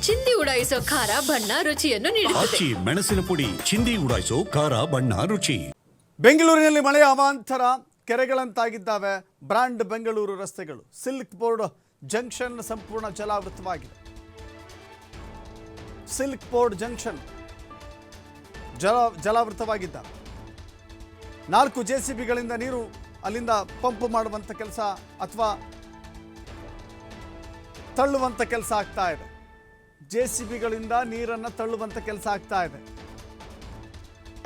ಚಿಂದಿ ಉಡಾಯಿಸೋ ಖಾರ ಬಣ್ಣ ರುಚಿಯನ್ನು ನೀಡುತ್ತದೆ. ಆಚಿ ಮೆಣಸಿನ ಪುಡಿ ಚಿಂದಿ ಉಡಾಯಿಸೋ ಖಾರ ಬಣ್ಣ ರುಚಿ. ಬೆಂಗಳೂರಿನಲ್ಲಿ ಮಳೆಯ ಅವಾಂತರ ಕೆರೆಗಳಂತಾಗಿದ್ದಾವೆ. ಬ್ರಾಂಡ್ ಬೆಂಗಳೂರು ರಸ್ತೆಗಳು, ಸಿಲ್ಕ್ ಬೋರ್ಡ್ ಜಂಕ್ಷನ್ ಸಂಪೂರ್ಣ ಜಲಾವೃತವಾಗಿದೆ. ಸಿಲ್ಕ್ ಬೋರ್ಡ್ ಜಂಕ್ಷನ್ ಜಲಾವೃತವಾಗಿದ್ದಾವೆ. 4 JCBಗಳಿಂದ ನೀರು ಅಲ್ಲಿಂದ ಪಂಪ್ ಮಾಡುವಂಥ ಕೆಲಸ ಅಥವಾ ತಳ್ಳುವಂಥ ಕೆಲಸ ಆಗ್ತಾ ಇದೆ. JCBಗಳಿಂದ ನೀರನ್ನು ತಳ್ಳುವಂಥ ಕೆಲಸ ಆಗ್ತಾ ಇದೆ.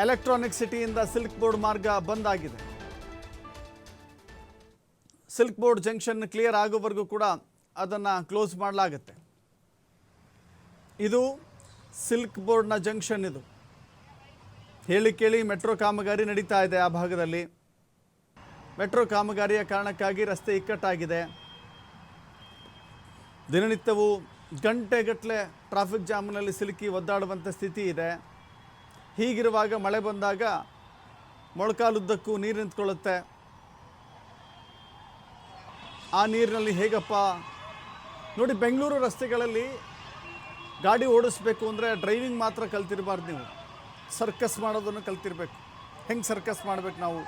ಎಲೆಕ್ಟ್ರಾನಿಕ್ ಸಿಟಿಯಿಂದ ಸಿಲ್ಕ್ ಬೋರ್ಡ್ ಮಾರ್ಗ ಬಂದ್ ಆಗಿದೆ. ಸಿಲ್ಕ್ ಬೋರ್ಡ್ ಜಂಕ್ಷನ್ ಕ್ಲಿಯರ್ ಆಗೋವರೆಗೂ ಕೂಡ ಅದನ್ನು ಕ್ಲೋಸ್ ಮಾಡಲಾಗುತ್ತೆ. ಇದು ಸಿಲ್ಕ್ ಬೋರ್ಡ್ನ ಜಂಕ್ಷನ್. ಇದು ಹೇಳಿ ಕೇಳಿ ಮೆಟ್ರೋ ಕಾಮಗಾರಿ ನಡೀತಾ ಇದೆ. ಆ ಭಾಗದಲ್ಲಿ ಮೆಟ್ರೋ ಕಾಮಗಾರಿಯ ಕಾರಣಕ್ಕಾಗಿ ರಸ್ತೆ ಇಕ್ಕಟ್ಟಾಗಿದೆ. ದಿನನಿತ್ಯವೂ ಗಂಟೆಗಟ್ಟಲೆ ಟ್ರಾಫಿಕ್ ಜಾಮ್ನಲ್ಲಿ ಸಿಲುಕಿ ಒದ್ದಾಡುವಂಥ ಸ್ಥಿತಿ ಇದೆ. ಹೀಗಿರುವಾಗ ಮಳೆ ಬಂದಾಗ ಮೊಳಕಾಲುದ್ದಕ್ಕೂ ನೀರು ನಿಂತ್ಕೊಳ್ಳುತ್ತೆ. ಆ ನೀರಿನಲ್ಲಿ ಹೇಗಪ್ಪ ನೋಡಿ, ಬೆಂಗಳೂರು ರಸ್ತೆಗಳಲ್ಲಿ ಗಾಡಿ ಓಡಿಸ್ಬೇಕು ಅಂದರೆ ಡ್ರೈವಿಂಗ್ ಮಾತ್ರ ಕಲ್ತಿರಬಾರ್ದು, ನೀವು ಸರ್ಕಸ್ ಮಾಡೋದನ್ನು ಕಲ್ತಿರ್ಬೇಕು. ಹೆಂಗೆ ಸರ್ಕಸ್ ಮಾಡಬೇಕು ನಾವು?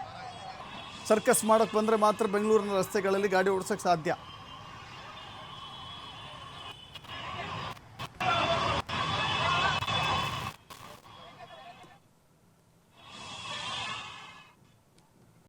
ಸರ್ಕಸ್ ಮಾಡೋಕ್ಕೆ ಬಂದರೆ ಮಾತ್ರ ಬೆಂಗಳೂರಿನ ರಸ್ತೆಗಳಲ್ಲಿ ಗಾಡಿ ಓಡಿಸೋಕ್ಕೆ ಸಾಧ್ಯ.